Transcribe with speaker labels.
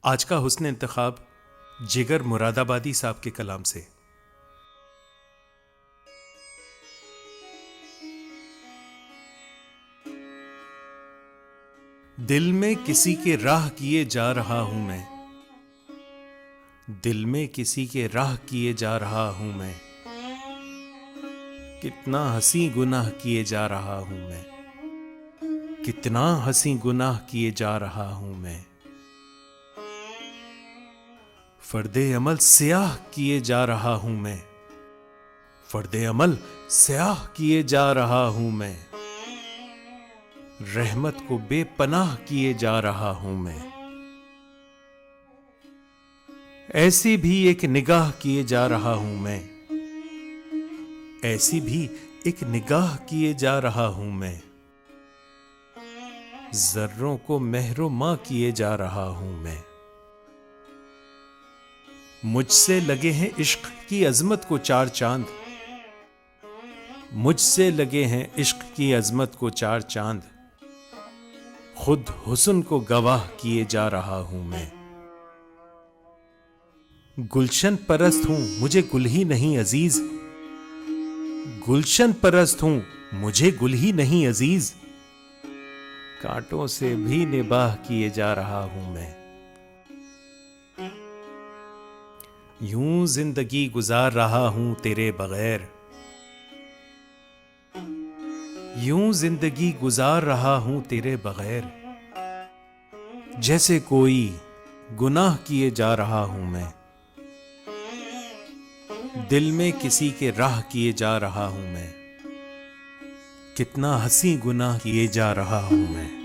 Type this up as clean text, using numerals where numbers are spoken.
Speaker 1: आज का हुस्न इंतखाब जिगर मुरादाबादी साहब के कलाम से। दिल में किसी के राह किए जा रहा हूं मैं, दिल में किसी के राह किए जा रहा हूं मैं, कितना हंसी गुनाह किए जा रहा हूं मैं, कितना हंसी गुनाह किए जा रहा हूं मैं। फर्दे अमल स्याह किए जा रहा हूं मैं, फर्दे अमल स्याह किए जा रहा हूं मैं, रहमत को बेपनाह किए जा रहा हूं मैं। ऐसी भी एक निगाह किए जा रहा हूं मैं, ऐसी भी एक निगाह किए जा रहा हूं मैं, जर्रों को महरुमा किए जा रहा हूं मैं। मुझसे लगे हैं इश्क की अजमत को चार चांद, मुझसे लगे हैं इश्क की अजमत को चार चांद, खुद हुस्न को गवाह किए जा रहा हूं मैं। गुलशन परस्त हूं मुझे गुल ही नहीं अजीज, गुलशन परस्त हूं मुझे गुल ही नहीं अजीज, कांटों से भी निबाह किए जा रहा हूं मैं। यूं जिंदगी गुजार रहा हूं तेरे बगैर, यूं जिंदगी गुजार रहा हूं तेरे बगैर, जैसे कोई गुनाह किए जा रहा हूं मैं। दिल में किसी के राह किए जा रहा हूं मैं, कितना हंसी गुनाह किए जा रहा हूं मैं।